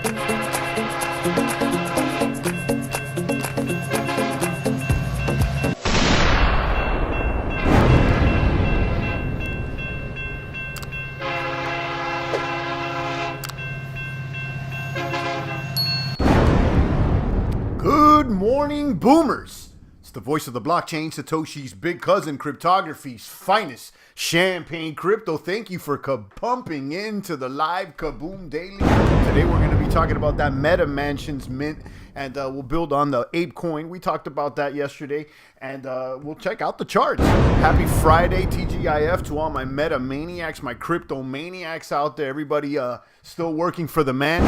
Good morning, boomers. It's the voice of the blockchain, Satoshi's big cousin, cryptography's finest, champagne crypto. Thank you for pumping into the live kaBOOM daily. Today we're going to be talking about that Meta Mansions mint, and we'll build on the APE coin. We talked about that yesterday, and we'll check out the charts. Happy Friday, TGIF, to all my meta maniacs, my crypto maniacs out there. Everybody still working for the man.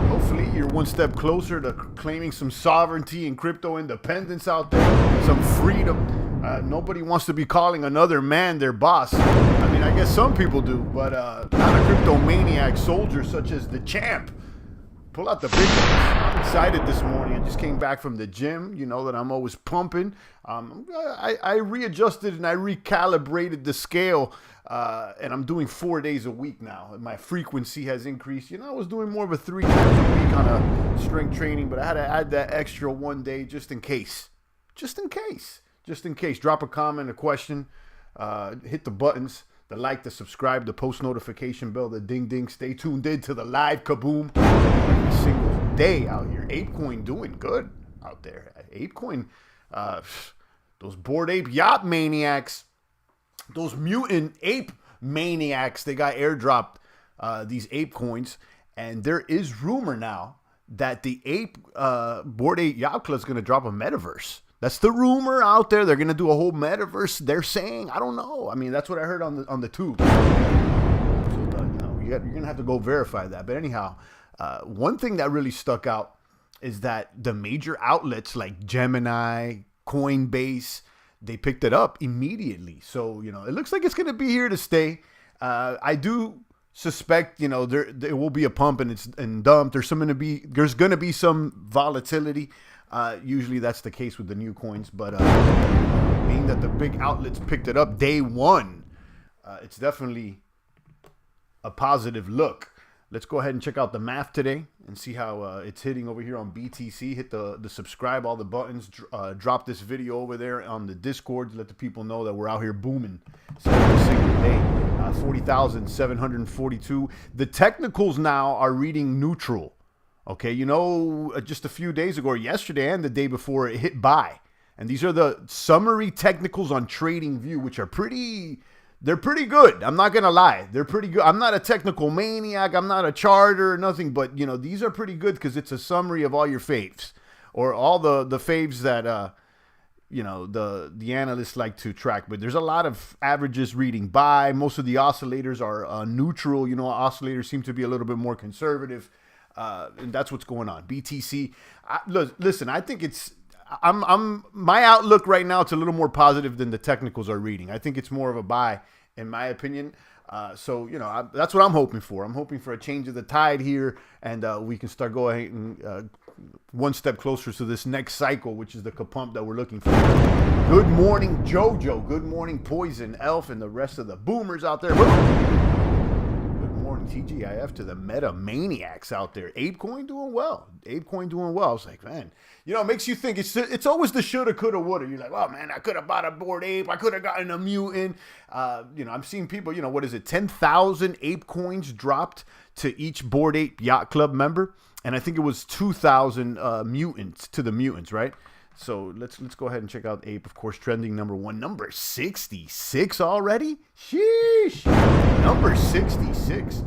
Hopefully you're one step closer to claiming some sovereignty and crypto independence out there, some freedom. Nobody wants to be calling another man their boss. I mean, I guess some people do, but not a crypto maniac soldier such as the champ. Pull out the big ones. I'm excited this morning. I just came back from the gym. You know that I'm always pumping. I readjusted and I recalibrated the scale, and I'm doing 4 days a week now. My frequency has increased. You know, I was doing more of a 3 times a week on a strength training, but I had to add that extra 1 day just in case. Just in case. Just in case. Drop a comment, a question, hit the buttons. The like, the subscribe, the post notification bell, the ding ding. Stay tuned in to the live kaBOOM every single day out here. ApeCoin doing good out there. ApeCoin, those Bored Ape yacht maniacs, those mutant ape maniacs, they got airdropped these ape coins, and there is rumor now that the ape Bored Ape Yacht Club is going to drop a metaverse. That's the rumor out there. They're going to do a whole metaverse. They're saying, I don't know. I mean, that's what I heard on the tube. So, you're going to have to go verify that. But anyhow, one thing that really stuck out is that the major outlets like Gemini, Coinbase, they picked it up immediately. So, you know, it looks like it's going to be here to stay. I do suspect, you know, there will be a pump and dump. There's going to be some volatility. Usually that's the case with the new coins, but being that the big outlets picked it up day one, it's definitely a positive look. Let's go ahead and check out the math today and see how it's hitting over here on BTC. Hit the subscribe, all the buttons. Drop this video over there on the Discord. Let the people know that we're out here booming every single day. 40,742. The technicals now are reading neutral. Okay, you know, just a few days ago, or yesterday and the day before, it hit buy. And these are the summary technicals on TradingView, which are they're pretty good. I'm not going to lie. They're pretty good. I'm not a technical maniac. I'm not a charter or nothing, but, you know, these are pretty good because it's a summary of all your faves, or all the faves that, you know, the analysts like to track. But there's a lot of averages reading buy. Most of the oscillators are neutral. You know, oscillators seem to be a little bit more conservative. And that's what's going on. BTC. Listen, I think my outlook right now, it's a little more positive than the technicals are reading. I think it's more of a buy, in my opinion. So, you know, that's what I'm hoping for. I'm hoping for a change of the tide here, and we can start going and one step closer to this next cycle, which is the kapump that we're looking for. Good morning, Jojo. Good morning, Poison, Elf, and the rest of the boomers out there. TGIF to the meta maniacs out there. ApeCoin doing well. ApeCoin doing well. I was like, man, you know, it makes you think. It's always the shoulda, coulda, woulda. You're like, oh man, I could have bought a Bored Ape. I could have gotten a mutant. You know, I'm seeing people. You know, what is it? 10,000 ape coins dropped to each Bored Ape Yacht Club member, and I think it was 2,000 mutants to the mutants, right? So let's go ahead and check out Ape, of course, trending number 1, number 66 already. Sheesh, number 66.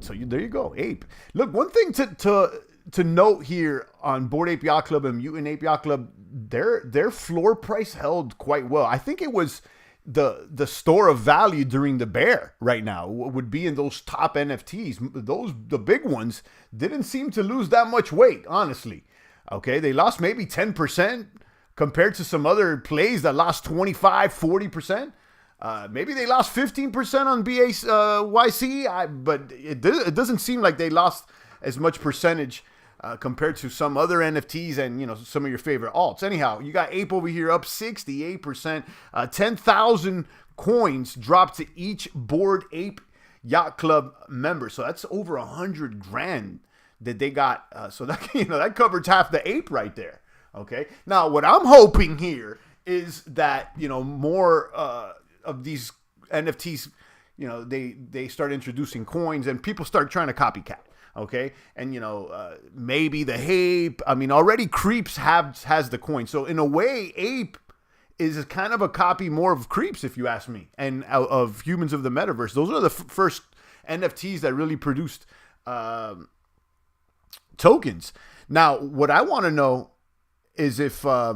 So there you go, Ape. Look, one thing to note here on Bored Ape Yacht Club and Mutant Ape Yacht Club, their floor price held quite well. I think it was the store of value during the bear right now would be in those top NFTs. The big ones didn't seem to lose that much weight, honestly. Okay, they lost maybe 10% compared to some other plays that lost 25, 40%. Maybe they lost 15% on BAYC, but it doesn't seem like they lost as much percentage compared to some other NFTs and, you know, some of your favorite alts. Anyhow, you got Ape over here up 68%. 10,000 coins dropped to each Bored Ape Yacht Club member. So that's over $100,000 that they got. So that that covers half the ape right there. Okay. Now what I'm hoping here is that more of these NFTs, they start introducing coins and people start trying to copycat. Okay, and maybe the ape. I mean, already Creeps has the coin, so in a way, Ape is kind of a copy more of Creeps, if you ask me, and of Humans of the Metaverse. Those are the first NFTs that really produced tokens. Now, what I want to know is if I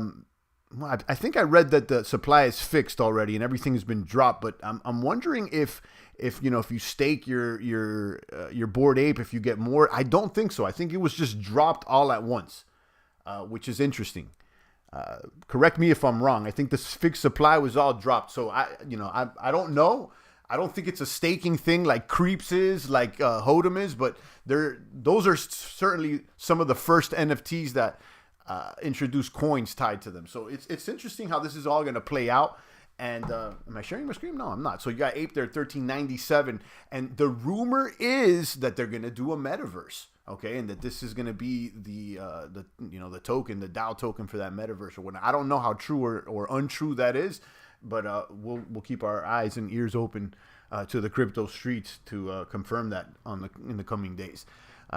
think I read that the supply is fixed already and everything has been dropped, but I'm wondering if you stake your Bored Ape, if you get more. I don't think so. I think it was just dropped all at once, which is interesting. Correct me if I'm wrong. I think this fixed supply was all dropped. So I don't know. I don't think it's a staking thing like Creeps is, like Hodem is, but those are certainly some of the first NFTs that introduce coins tied to them. So it's interesting how this is all going to play out. And am I sharing my screen? No, I'm not. So you got Ape there, 1397, and the rumor is that they're going to do a metaverse, okay, and that this is going to be the token, the DAO token for that metaverse or whatnot. I don't know how true or untrue that is, but we'll keep our eyes and ears open to the crypto streets to confirm that in the coming days.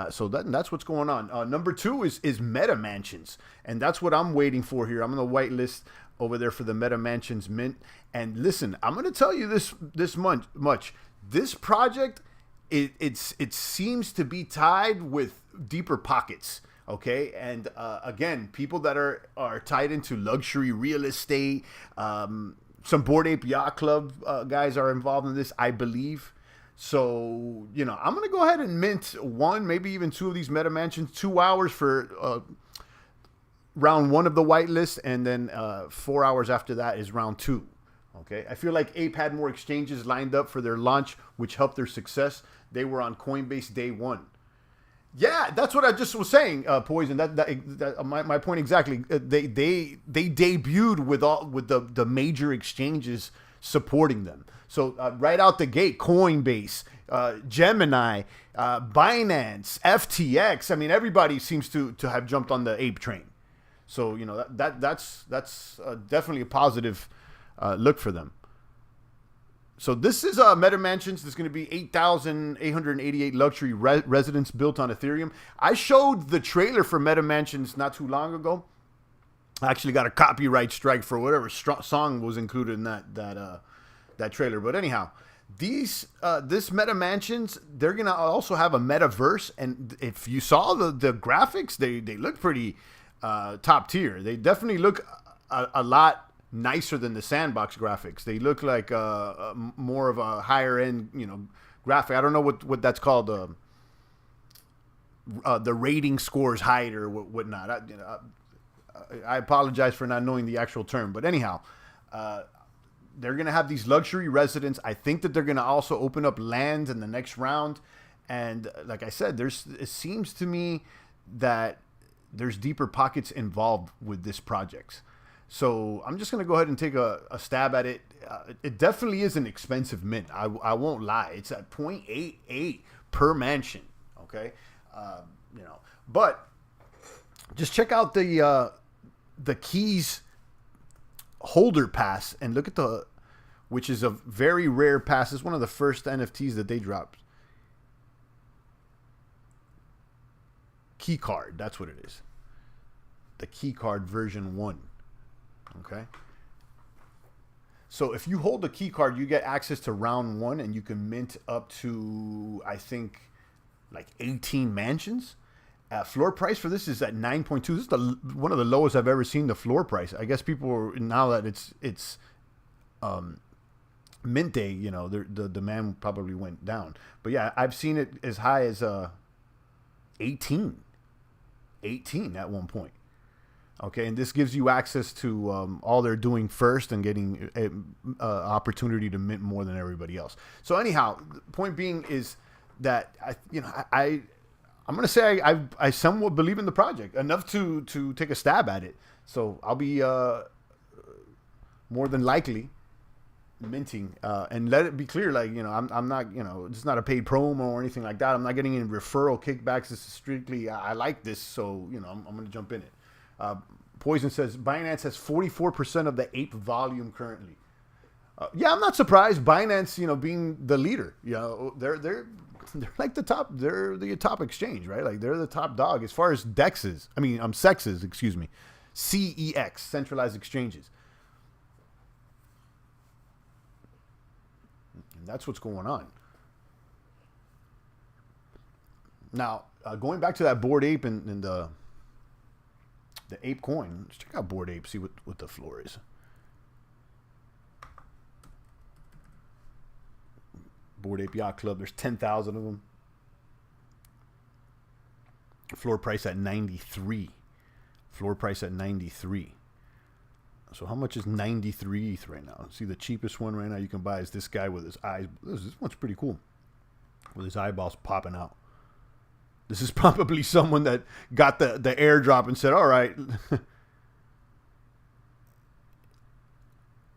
So that's what's going on. Number 2 is Meta Mansions, and that's what I'm waiting for here. I'm on the whitelist over there for the Meta Mansions mint. And listen, I'm going to tell you this much. This project, it seems to be tied with deeper pockets. Okay, and again, people that are tied into luxury real estate. Some Bored Ape Yacht Club guys are involved in this, I believe. So, I'm going to go ahead and mint 1, maybe even 2 of these Meta Mansions, 2 hours for round 1 of the whitelist, and then 4 hours after that is round 2. Okay, I feel like Ape had more exchanges lined up for their launch, which helped their success. They were on Coinbase day 1. Yeah, that's what I just was saying, Poison. That my point exactly. They debuted with the major exchanges supporting them. So right out the gate, Coinbase, Gemini, Binance, FTX. I mean, everybody seems to have jumped on the Ape train. So that's definitely a positive look for them. So this is Meta Mansions. There's going to be 8,888 luxury residents built on Ethereum. I showed the trailer for Meta Mansions not too long ago. I actually got a copyright strike for whatever song was included in that trailer. But anyhow, this Meta Mansions, they're going to also have a metaverse. And if you saw the graphics, they look pretty top tier. They definitely look a lot nicer than the Sandbox graphics. They look like more of a higher end, graphic. I don't know what that's called. The rating scores height or whatnot. I apologize for not knowing the actual term, but anyhow, they're going to have these luxury residents. I think that they're going to also open up land in the next round. And like I said, it seems to me that there's deeper pockets involved with this project. So I'm just going to go ahead and take a stab at it. It definitely is an expensive mint. I won't lie. It's at 0.88 per mansion. Okay. But just check out the keys holder pass and look at which is a very rare pass. It's one of the first NFTs that they dropped. Key card. That's what it is. The key card version 1. Okay. So if you hold the key card, you get access to round 1 and you can mint up to, I think, like 18 mansions. Floor price for this is at 9.2. This is one of the lowest I've ever seen the floor price. I guess people are, now that it's mint day, the demand probably went down. But yeah, I've seen it as high as 18 at one point. Okay, and this gives you access to all they're doing first and getting an opportunity to mint more than everybody else. So anyhow, the point being is that I'm going to say I somewhat believe in the project enough to take a stab at it. So I'll be more than likely minting, and let it be clear, like, I'm not, it's not a paid promo or anything like that. I'm not getting any referral kickbacks. This is strictly, I like this, so I'm going to jump in it. Poison says Binance has 44% of the APE volume currently. Yeah, I'm not surprised. Binance, being the leader, they're like the top. They're the top exchange, right? Like they're the top dog as far as DEXs. I mean, CEXs, excuse me, CEX, centralized exchanges. And that's what's going on. Now, going back to that Bored Ape and the Ape coin, let's check out Bored Ape, see what the floor is. Bored Ape Yacht Club, there's 10,000 of them. Floor price at 93. Floor price at 93. So how much is 93 ETH right now? See, the cheapest one right now you can buy is this guy with his eyes. This one's pretty cool. With his eyeballs popping out. This is probably someone that got the airdrop and said, all right.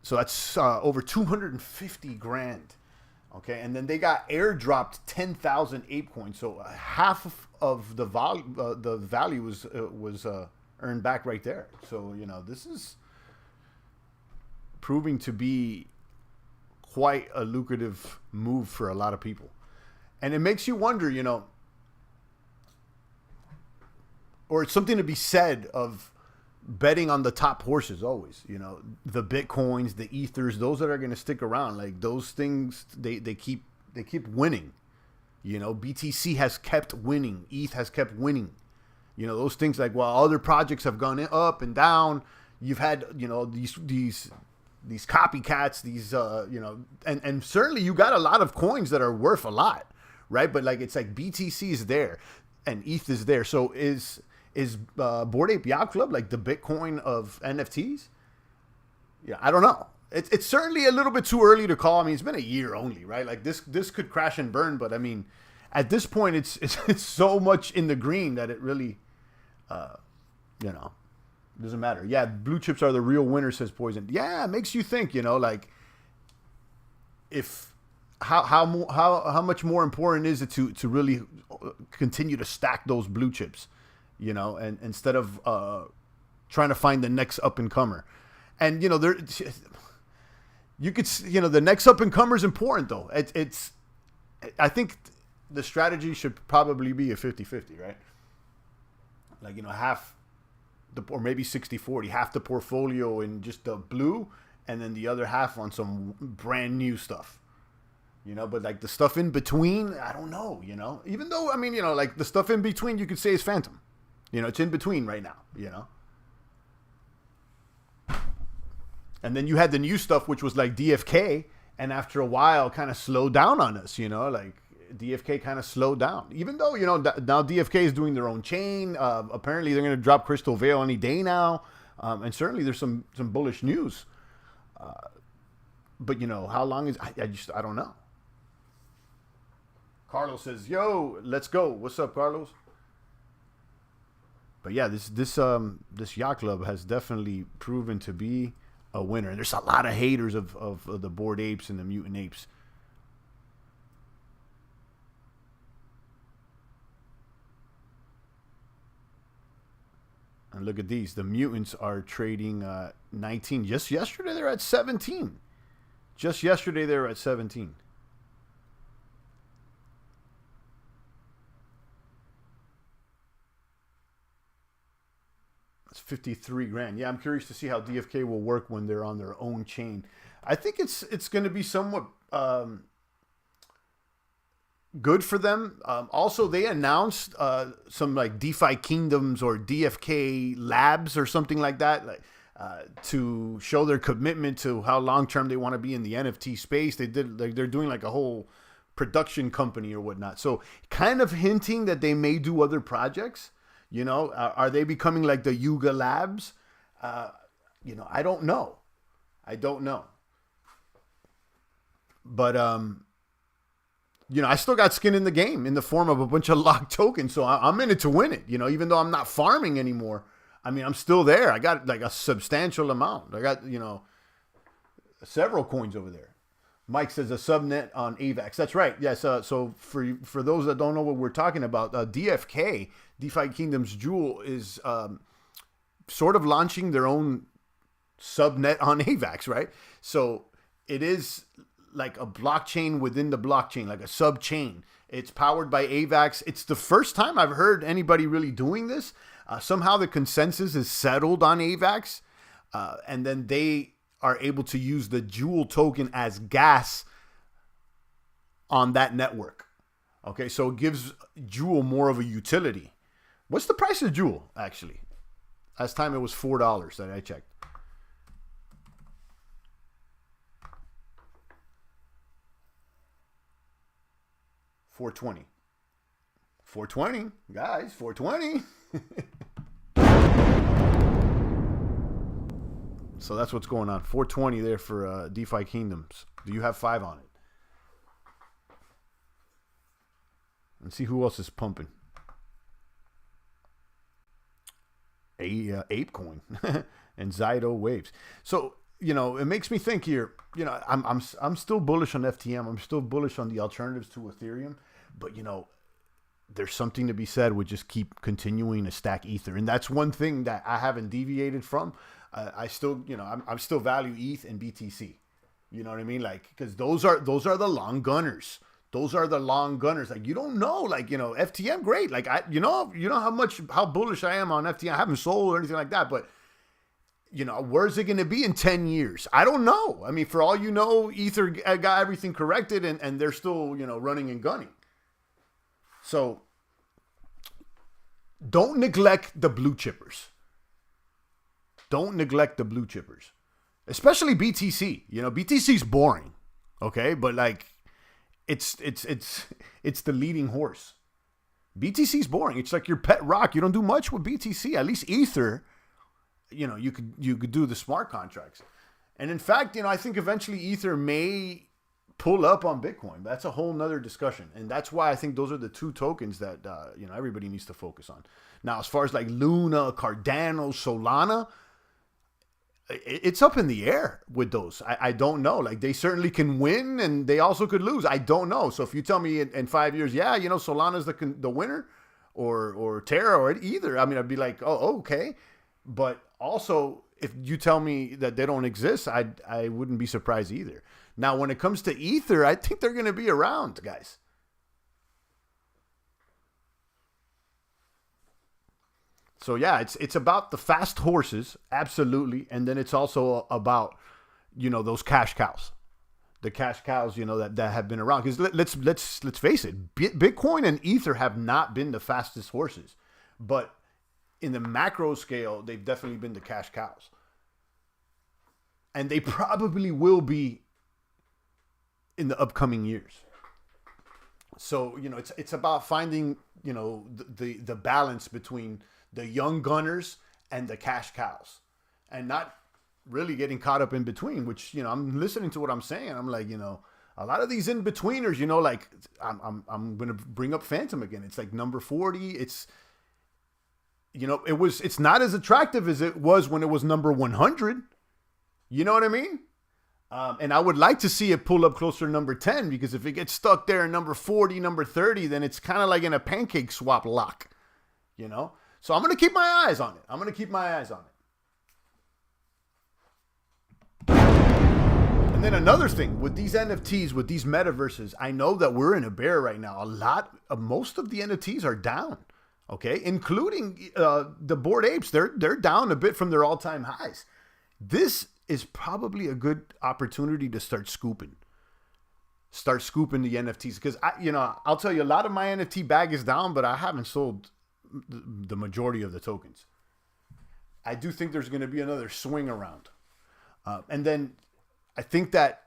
So that's over 250 grand. Okay, and then they got airdropped 10,000 ape coins. So half of the value was earned back right there. So, this is proving to be quite a lucrative move for a lot of people. And it makes you wonder, or it's something to be said of betting on the top horses always, the Bitcoins, the Ethers, those that are going to stick around. Like those things, they keep winning. BTC has kept winning. ETH has kept winning. Those things, like while other projects have gone up and down, you've had, these copycats, these, and certainly you got a lot of coins that are worth a lot, right? But like, it's like BTC is there and ETH is there. So is Bored Ape Yacht Club like the Bitcoin of NFTs? Yeah, I don't know. It's certainly a little bit too early to call. I mean, it's been a year only, right? Like this could crash and burn, but I mean, at this point, it's so much in the green that it really, doesn't matter. Yeah, blue chips are the real winner, says Poison. Yeah, it makes you think, like if how much more important is it to really continue to stack those blue chips, and instead of trying to find the next up and comer. And there you could, the next up and comer is important though. It's I think the strategy should probably be a 50-50, right? Like, half or maybe 60-40, half the portfolio in just the blue and then the other half on some brand new stuff. But like the stuff in between, I don't know, even though, I mean, like the stuff in between you could say is phantom. It's in between right now, And then you had the new stuff, which was like DFK, and after a while kind of slowed down on us, like DFK kind of slowed down. Even though, now DFK is doing their own chain. Apparently they're going to drop Crystal Veil any day now. And certainly there's some bullish news. But, how long is... I don't know. Carlos says, yo, let's go. What's up, Carlos? But yeah, this yacht club has definitely proven to be a winner. And there's a lot of haters of the Bored Apes and the Mutant Apes. And look at these. The mutants are trading 19. Just yesterday, they're at 17. Just yesterday, they were at 17. That's 53 grand. Yeah, I'm curious to see how DFK will work when they're on their own chain. I think it's going to be somewhat good for them. Also, they announced some like DeFi Kingdoms or DFK Labs or something like that, like to show their commitment to how long term they want to be in the NFT space. They're doing like a whole production company or whatnot. So kind of hinting that they may do other projects. Are they becoming like the Yuga Labs? I don't know. But I still got skin in the game in the form of a bunch of locked tokens. So I'm in it to win it, even though I'm not farming anymore. I mean, I'm still there. I got like a substantial amount. I got, several coins over there. Mike says a subnet on AVAX. That's right. Yes. So for those that don't know what we're talking about, DFK, DeFi Kingdom's Jewel, is sort of launching their own subnet on AVAX, right? So it is like a blockchain within the blockchain, like a sub chain. It's powered by AVAX. It's the first time I've heard anybody really doing this. Somehow the consensus is settled on AVAX, and then they are able to use the Jewel token as gas on that network. Okay, so it gives Jewel more of a utility. What's the price of Jewel, actually? Last time it was $4 that I checked. $4.20. $4.20, guys, $4.20. So that's what's going on. $4.20 there for DeFi Kingdoms. Do you have 5 on it? Let's see who else is pumping. Ape coin and Zydo waves. So, you know, it makes me think here, you know, I'm still bullish on FTM. I'm still bullish on the alternatives to Ethereum, but you know, there's something to be said with just keep continuing to stack Ether. And that's one thing that I haven't deviated from. I still, you know, I'm still value ETH and BTC. You know what I mean? Like, because those are the long gunners. Those are the long gunners. Like, you don't know, like, you know, FTM, great. Like, you know how bullish I am on FTM. I haven't sold or anything like that, but you know, where's it going to be in 10 years? I don't know. I mean, for all you know, Ether got everything corrected and they're still, you know, running and gunning. So don't neglect the blue chippers. Don't neglect the blue chippers, especially BTC. You know, BTC's boring, okay, but like it's the leading horse. BTC's boring. It's like your pet rock. You don't do much with BTC. At least Ether, you know, you could do the smart contracts. And in fact, you know, I think eventually Ether may pull up on Bitcoin. That's a whole nother discussion, and that's why I think those are the two tokens that you know, everybody needs to focus on. Now, as far as like Luna, Cardano, Solana, it's up in the air with those. I don't know. Like, they certainly can win and they also could lose. I don't know. So if you tell me in 5 years, yeah, you know, Solana's the winner or Terra or either, I mean, I'd be like, oh, okay. But also, if you tell me that they don't exist, I wouldn't be surprised either. Now, when it comes to Ether, I think they're going to be around, guys. So yeah, it's about the fast horses, absolutely, and then it's also about, you know, those cash cows, the cash cows, you know, that have been around. Because let's face it, Bitcoin and Ether have not been the fastest horses, but in the macro scale, they've definitely been the cash cows, and they probably will be in the upcoming years. So, you know, it's about finding, you know, the balance between the young gunners and the cash cows, and not really getting caught up in between, which, you know, I'm listening to what I'm saying. I'm like, you know, a lot of these in-betweeners, you know, like I'm going to bring up Phantom again. It's like number 40. It's, you know, it's not as attractive as it was when it was number 100. You know what I mean? And I would like to see it pull up closer to number 10, because if it gets stuck there in number 40, number 30, then it's kind of like in a pancake swap lock, you know? So I'm going to keep my eyes on it. And then another thing with these NFTs, with these metaverses, I know that we're in a bear right now. Most of the NFTs are down, okay? Including the Bored Apes. They're down a bit from their all-time highs. This is probably a good opportunity to start scooping the NFTs, because I'll tell you, a lot of my NFT bag is down, but I haven't sold the majority of the tokens. I do think there's going to be another swing around. And then I think that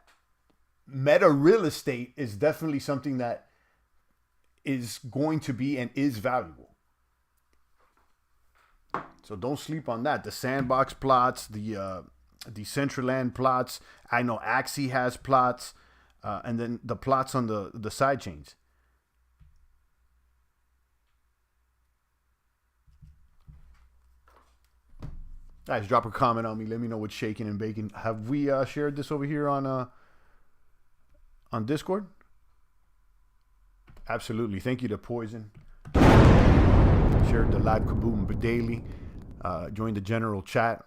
meta real estate is definitely something that is going to be and is valuable. So don't sleep on that. The Sandbox plots, the Decentraland plots. I know Axie has plots, and then the plots on the side chains. Guys, drop a comment on me. Let me know what's shaking and baking. Have we shared this over here on Discord? Absolutely. Thank you to Poison. Shared the live kaBOOM daily. Joined the general chat.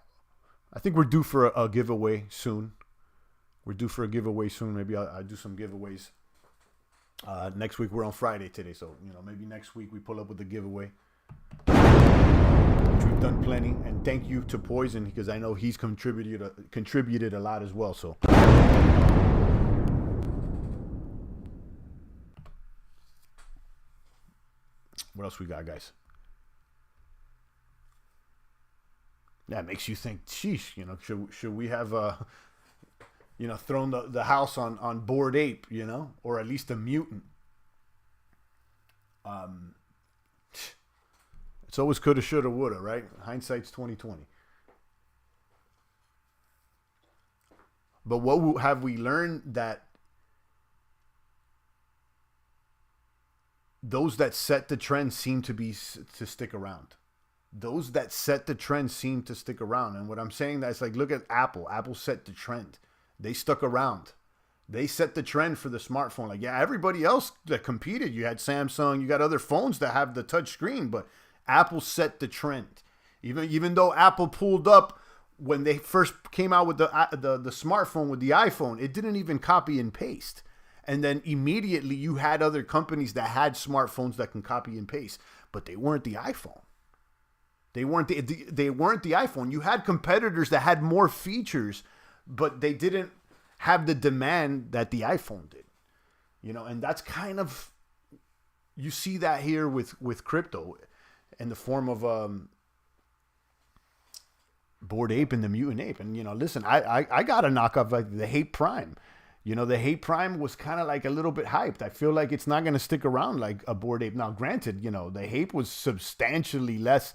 I think we're due for a giveaway soon. Maybe I'll do some giveaways. Next week, we're on Friday today. So, maybe next week we pull up with the giveaway. Which we've done plenty. And thank you to Poison, because I know he's contributed a lot as well. So. What else we got, guys? That makes you think, sheesh, should we have, thrown the house on Bored Ape, or at least a mutant? It's always coulda, shoulda, woulda, right? Hindsight's 20/20. But what have we learned? That those that set the trend seem to stick around. Those that set the trend seem to stick around. And what I'm saying, that's like, look at Apple. Apple set the trend. They stuck around. They set the trend for the smartphone. Like, yeah, everybody else that competed, you had Samsung, you got other phones that have the touch screen, but Apple set the trend. Even though Apple pulled up when they first came out with the smartphone, with the iPhone, it didn't even copy and paste. And then immediately you had other companies that had smartphones that can copy and paste, but they weren't the iPhone. They weren't the iPhone. You had competitors that had more features, but they didn't have the demand that the iPhone did. And that's kind of, you see that here with crypto in the form of Bored Ape and the Mutant Ape. And, listen, I got to knock off like the Hate Prime. The Hate Prime was kind of like a little bit hyped. I feel like it's not going to stick around like a Bored Ape. Now, granted, the Hate was substantially less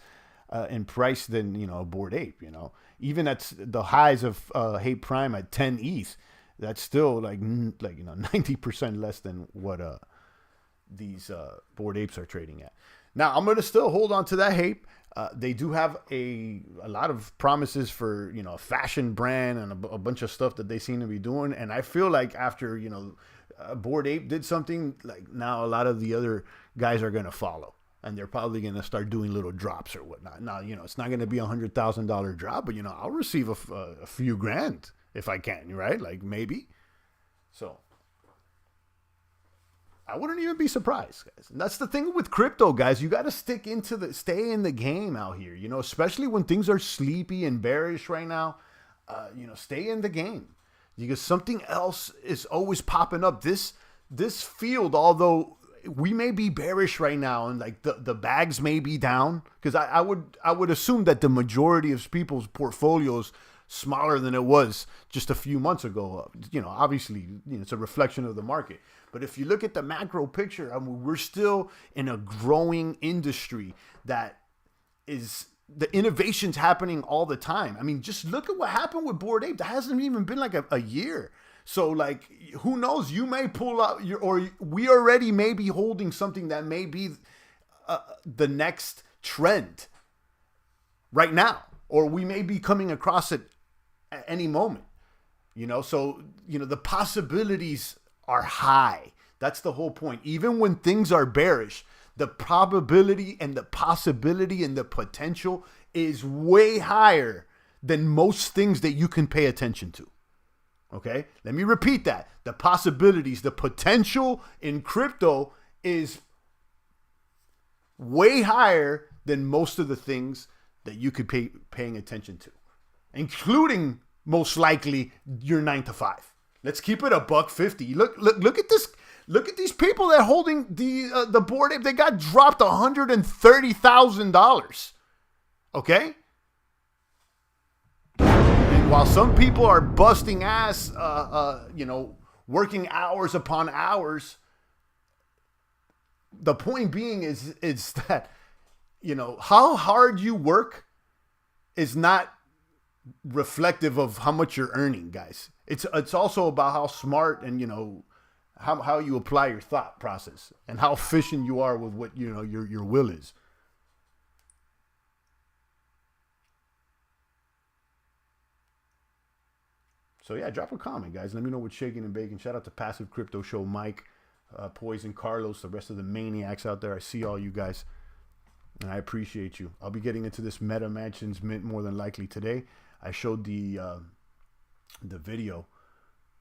in price than, a Bored Ape, Even at the highs of Hate Prime at 10 ETH, that's still like 90% less than what these Bored Apes are trading at. Now, I'm going to still hold on to that Hate. They do have a lot of promises for, a fashion brand and a bunch of stuff that they seem to be doing. And I feel like after, Bored Ape did something, like now a lot of the other guys are going to follow. And they're probably going to start doing little drops or whatnot. Now, it's not going to be $100,000 drop, but, I'll receive a few grand if I can, right? Like maybe. So I wouldn't even be surprised, guys. And that's the thing with crypto, guys. You got to stay in the game out here, especially when things are sleepy and bearish right now. Stay in the game, because something else is always popping up. This field, although we may be bearish right now and like the bags may be down, because I would assume that the majority of people's portfolios smaller than it was just a few months ago. Obviously, it's a reflection of the market. But if you look at the macro picture, we're still in a growing industry that is, the innovation's happening all the time. Just look at what happened with Bored Ape. That hasn't even been like a year. So, like, who knows? You may pull out or we already may be holding something that may be the next trend right now, or we may be coming across it at any moment. So, the possibilities are high. That's the whole point. Even when things are bearish, the probability and the possibility and the potential is way higher than most things that you can pay attention to. Okay? Let me repeat that. The possibilities, the potential in crypto is way higher than most of the things that you could paying attention to, including most likely your 9 to 5. Let's keep it $150. Look at this. Look at these people that are holding the Bored Ape. They got dropped $130,000. Okay. And while some people are busting ass, working hours upon hours, the point being is that, how hard you work is not reflective of how much you're earning, guys. It's also about how smart and how you apply your thought process and how efficient you are with what your will is. So yeah, drop a comment, guys. Let me know what's shaking and baking. Shout out to Passive Crypto Show, Mike, Poison, Carlos, the rest of the maniacs out there. I see all you guys, and I appreciate you. I'll be getting into this Meta Mansions mint more than likely today. I showed the video,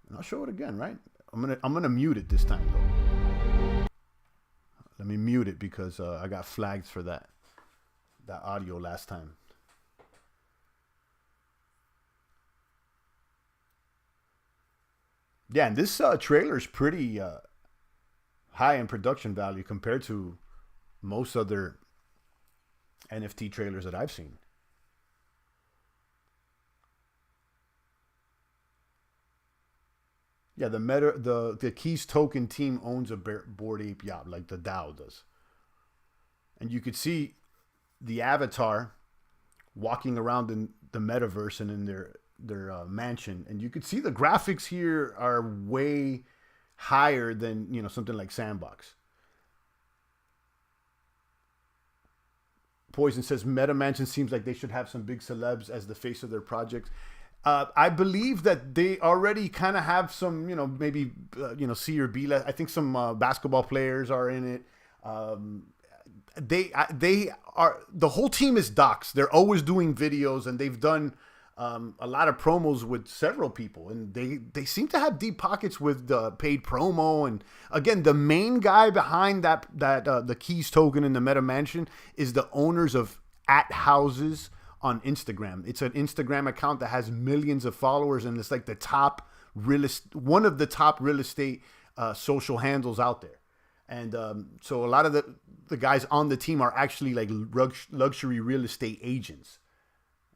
and I'll show it again. Right? I'm gonna mute it this time though. Let me mute it because I got flagged for that audio last time. Yeah, and this trailer is pretty high in production value compared to most other NFT trailers that I've seen. Yeah, the Keys token team owns a Bored Ape yacht like the DAO does. And you could see the avatar walking around in the metaverse and in their mansion, and you could see the graphics here are way higher than, you know, something like Sandbox. Poison says Meta Mansion seems like they should have some big celebs as the face of their projects. I believe that they already kind of have some, you know, maybe C or B. I think some basketball players are in it. They are, the whole team is docs. They're always doing videos, and they've done a lot of promos with several people, and they seem to have deep pockets with the paid promo. And again, the main guy behind that the Keys token in the Meta Mansion is the owners of @houses on Instagram. It's an Instagram account that has millions of followers, and it's like the top one of the top real estate social handles out there. And so a lot of the guys on the team are actually like luxury real estate agents.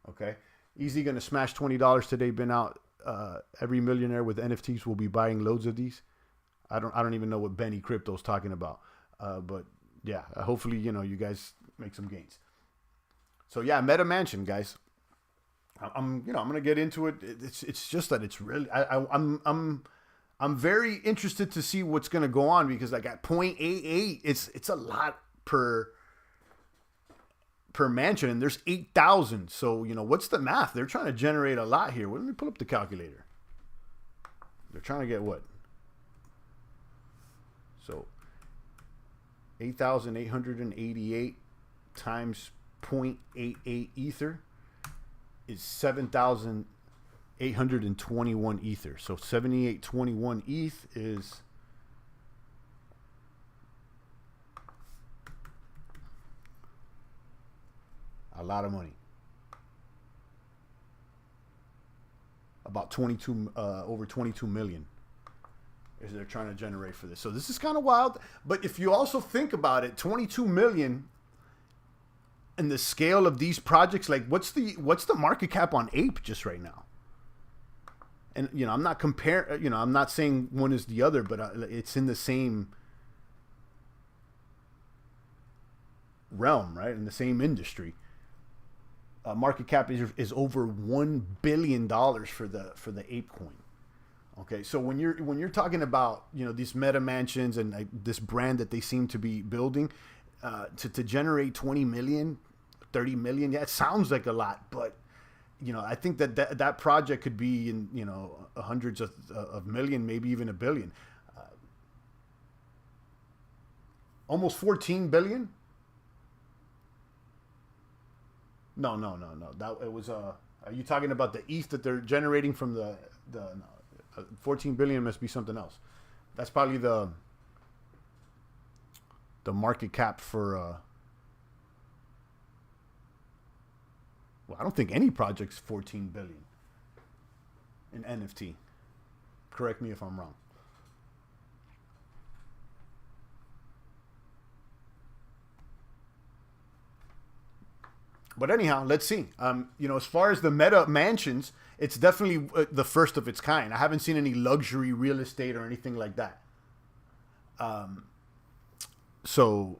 Okay. Easy going to smash $20 today. Been out. Every millionaire with NFTs will be buying loads of these. I don't even know what Benny Crypto's talking about. But yeah, hopefully, you know, you guys make some gains. So yeah, Meta Mansion, guys. I'm going to get into it. It's just that it's really, I'm very interested to see what's going to go on, because like at 0.88, it's a lot per mansion, and there's 8,000. So, you know, what's the math? They're trying to generate a lot here. Let me pull up the calculator. They're trying to get what? So 8,888 times 0.88 ether is 7,821 ether. So 7821 ETH is a lot of money. About over 22 million is they're trying to generate for this. So this is kind of wild. But if you also think about it, 22 million and the scale of these projects, like what's the market cap on Ape just right now? And, you know, I'm not I'm not saying one is the other, but it's in the same realm, right? In the same industry. Market cap is over $1 billion for the Ape coin. Okay, so when you're talking about, you know, these Meta Mansions and this brand that they seem to be building, to generate 20 million, 30 million, yeah, it sounds like a lot, but you know, I think that project could be in, you know, hundreds of million, maybe even a billion. Almost 14 billion. No. That it was. Are you talking about the ETH that they're generating from the 14 billion? Must be something else. That's probably the market cap for. Well, I don't think any project's 14 billion in NFT. Correct me if I'm wrong. But anyhow, let's see. You know, as far as the Meta Mansions, it's definitely the first of its kind. I haven't seen any luxury real estate or anything like that. So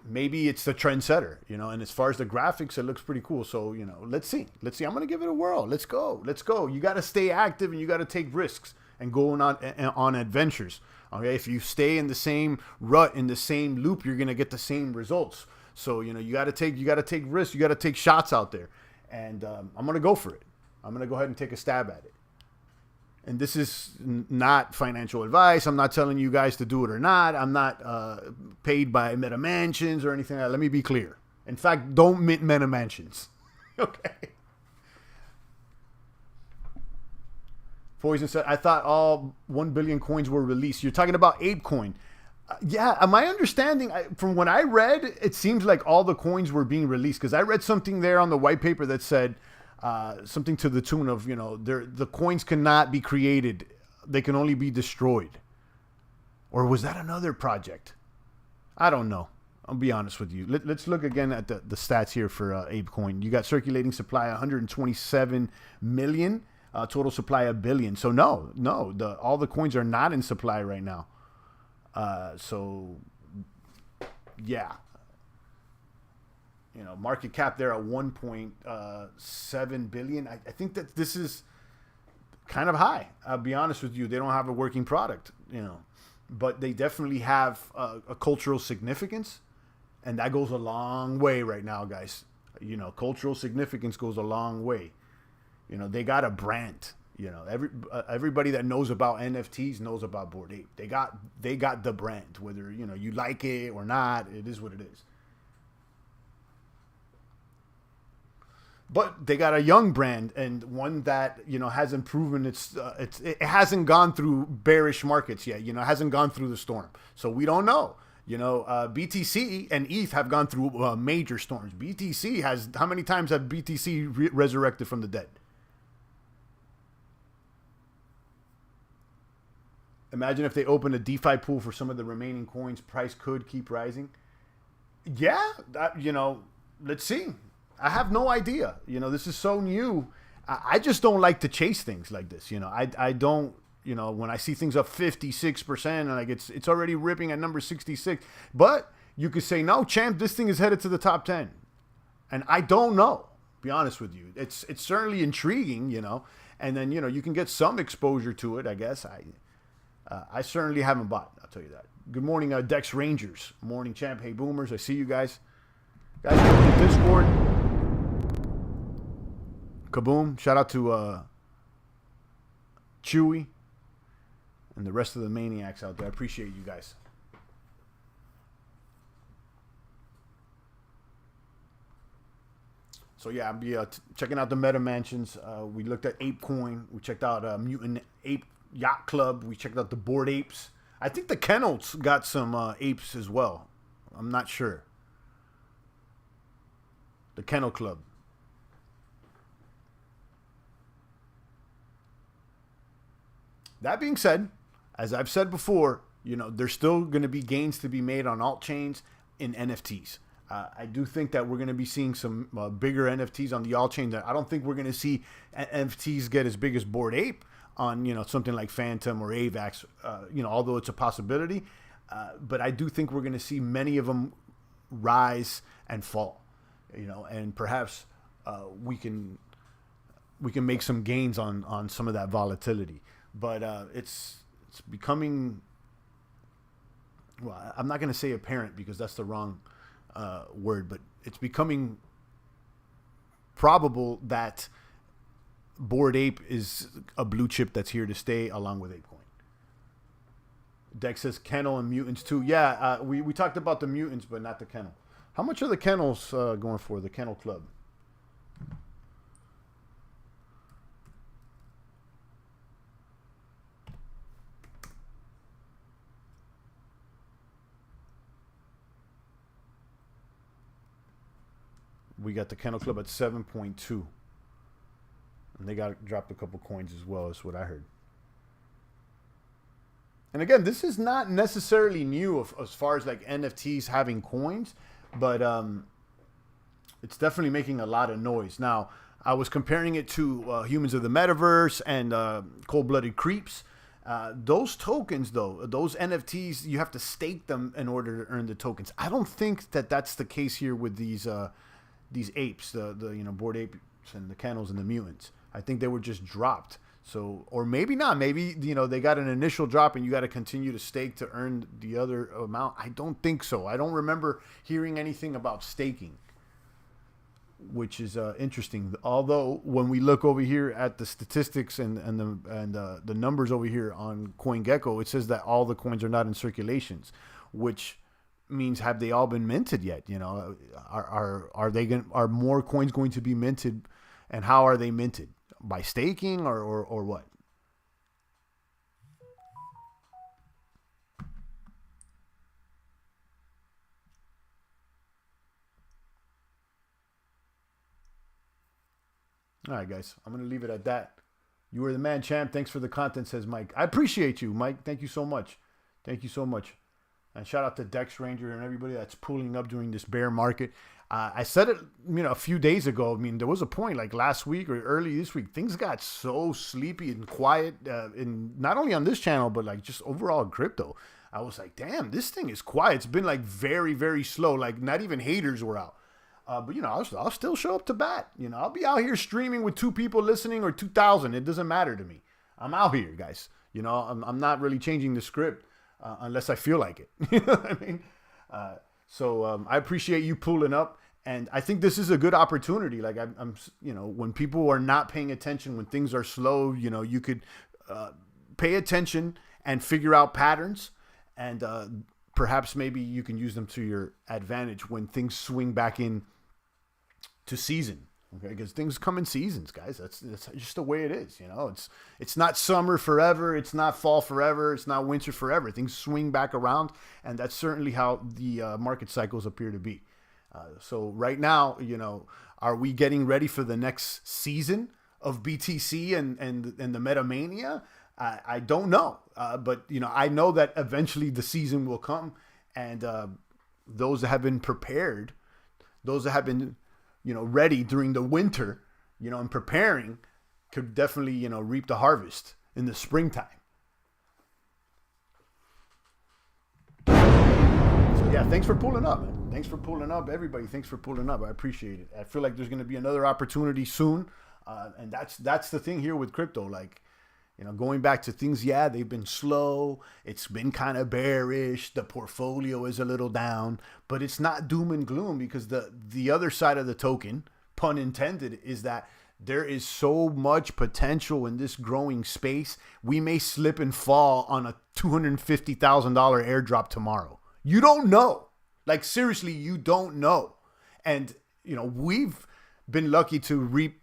maybe it's the trendsetter, you know. And as far as the graphics, it looks pretty cool. So, you know, let's see. I'm going to give it a whirl. Let's go. You got to stay active, and you got to take risks and go on adventures. Okay, if you stay in the same rut, in the same loop, you're going to get the same results. So, you know, you got to take risks. You got to take shots out there. And I'm going to go for it. I'm going to go ahead and take a stab at it. And this is not financial advice. I'm not telling you guys to do it or not. I'm not paid by Meta Mansions or anything like that. Let me be clear. In fact, don't mint Meta Mansions. Okay. Poison said, I thought all 1 billion coins were released. You're talking about Ape Coin. Yeah, my understanding, from what I read, it seems like all the coins were being released. Because I read something there on the white paper that said something to the tune of, the coins cannot be created. They can only be destroyed. Or was that another project? I don't know. I'll be honest with you. Let's look again at the stats here for Ape Coin. You got circulating supply 127 million. Total supply a billion. So no, all the coins are not in supply right now. So yeah, market cap there at 1.7 billion. I think that this is kind of high. I'll be honest with you. They don't have a working product, but they definitely have a cultural significance, and that goes a long way right now, guys. Cultural significance goes a long way. They got a brand. Everybody that knows about NFTs knows about Bored Ape. They got the brand. Whether you like it or not, it is what it is. But they got a young brand, and one that hasn't proven it hasn't gone through bearish markets yet. It hasn't gone through the storm, so we don't know. BTC and ETH have gone through major storms. BTC has, how many times have BTC resurrected from the dead? Imagine if they open a DeFi pool for some of the remaining coins, price could keep rising. Yeah, let's see. I have no idea. This is so new. I just don't like to chase things like this. I don't, when I see things up 56% and like it's already ripping at number 66. But you could say, no, champ, this thing is headed to the top 10. And I don't know, be honest with you. It's certainly intriguing, and then, you can get some exposure to it, I guess. I certainly haven't bought, I'll tell you that. Good morning, Dex Rangers. Morning, champ. Hey, boomers. I see you guys. Guys, go to Discord. kaBOOM. Shout out to Chewy and the rest of the maniacs out there. I appreciate you guys. So yeah, I'll be checking out the Meta Mansions. We looked at Ape Coin. We checked out Mutant Ape Yacht Club. We checked out the Bored Apes. I think the Kennels got some apes as well. I'm not sure. The Kennel Club. That being said, as I've said before, there's still going to be gains to be made on alt chains in NFTs. I do think that we're going to be seeing some bigger NFTs on the alt chain. I don't think we're going to see NFTs get as big as Bored Ape on something like Phantom or AVAX. Although it's a possibility, but I do think we're going to see many of them rise and fall. And perhaps we can make some gains on some of that volatility. But it's becoming, well, I'm not going to say apparent because that's the wrong word, but it's becoming probable that Bored Ape is a blue chip that's here to stay along with ApeCoin. Dex says Kennel and Mutants too. Yeah, we talked about the Mutants, but not the Kennel. How much are the Kennels going for, the Kennel Club? We got the Kennel Club at 7.2. And they dropped a couple coins as well, is what I heard. And again, this is not necessarily new as far as like NFTs having coins, but it's definitely making a lot of noise. Now, I was comparing it to Humans of the Metaverse and Cold-Blooded Creeps. Those tokens, though, those NFTs, you have to stake them in order to earn the tokens. I don't think that that's the case here with these apes, the Bored Apes and the Kennels and the Mutants. I think they were just dropped. So, or maybe not. Maybe, they got an initial drop and you got to continue to stake to earn the other amount. I don't think so. I don't remember hearing anything about staking. which is interesting. Although when we look over here at the statistics and the numbers over here on CoinGecko, it says that all the coins are not in circulations, which means have they all been minted yet? You know, are more coins going to be minted, and how are they minted? By staking or what? All right, guys, I'm going to leave it at that. You were the man, champ. Thanks for the content, says Mike. I appreciate you, Mike. Thank you so much. Thank you so much. And shout out to Dex Ranger and everybody that's pulling up during this bear market. I said it, a few days ago. I mean, there was a point like last week or early this week, things got so sleepy and quiet, in not only on this channel, but like just overall in crypto. I was like, damn, this thing is quiet. It's been like very, very slow. Like not even haters were out. But I'll still show up to bat. I'll be out here streaming with 2 people listening or 2,000. It doesn't matter to me. I'm out here, guys. I'm not really changing the script unless I feel like it. You know what I mean? So I appreciate you pulling up, and I think this is a good opportunity. Like I'm when people are not paying attention, when things are slow, you could pay attention and figure out patterns, and perhaps maybe you can use them to your advantage when things swing back in to season, okay? Because things come in seasons, guys. That's just the way it is. It's not summer forever. It's not fall forever. It's not winter forever. Things swing back around, and that's certainly how the market cycles appear to be. So right now, are we getting ready for the next season of BTC and the Meta Mania? I don't know, but I know that eventually the season will come, and those that have been prepared, those that have been ready during the winter, and preparing, could definitely reap the harvest in the springtime. So yeah, thanks for pulling up, man. Thanks for pulling up, everybody. Thanks for pulling up. I appreciate it. I feel like there's going to be another opportunity soon, and that's the thing here with crypto. Like, going back to things, yeah, they've been slow. It's been kind of bearish. The portfolio is a little down, but it's not doom and gloom, because the other side of the token, pun intended, is that there is so much potential in this growing space. We may slip and fall on a $250,000 airdrop tomorrow. You don't know. Like, seriously, you don't know. And, we've been lucky to reap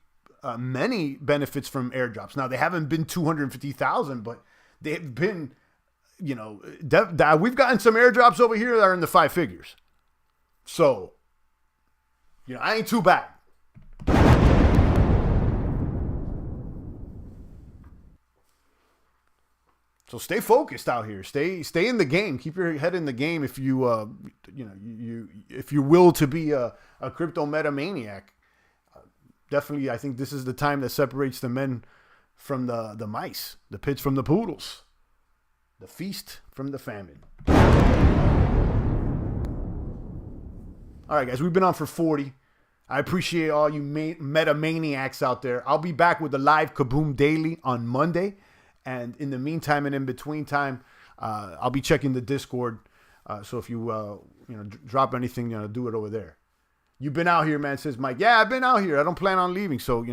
many benefits from airdrops. Now, they haven't been 250,000, but they've been, we've gotten some airdrops over here that are in the 5 figures. So, I ain't too bad. So stay focused out here. Stay in the game. Keep your head in the game if you if you will to be a crypto meta maniac. Definitely, I think this is the time that separates the men from the mice, the pits from the poodles, the feast from the famine. All right, guys, we've been on for 40. I appreciate all you meta maniacs out there. I'll be back with the live kaBOOM daily on Monday. And in the meantime and in between time, I'll be checking the Discord. So if you drop anything, do it over there. You've been out here, man, says Mike. Yeah, I've been out here. I don't plan on leaving. So,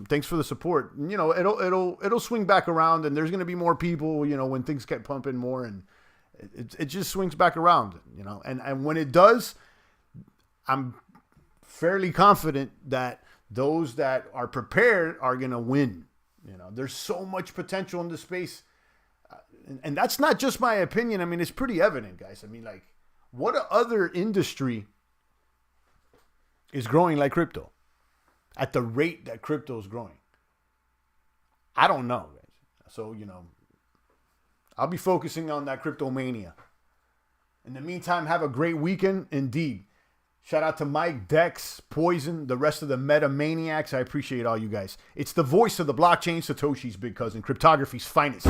thanks for the support. It'll swing back around, and there's going to be more people, when things get pumping more, and it just swings back around, and when it does, I'm fairly confident that those that are prepared are going to win. There's so much potential in this space. And that's not just my opinion. I mean, it's pretty evident, guys. I mean, like, what other industry is growing like crypto at the rate that crypto is growing? I don't know, guys. So, I'll be focusing on that crypto mania. In the meantime, have a great weekend indeed. Shout out to Mike, Dex, Poison, the rest of the meta maniacs. I appreciate all you guys. It's the voice of the blockchain, Satoshi's big cousin, cryptography's finest.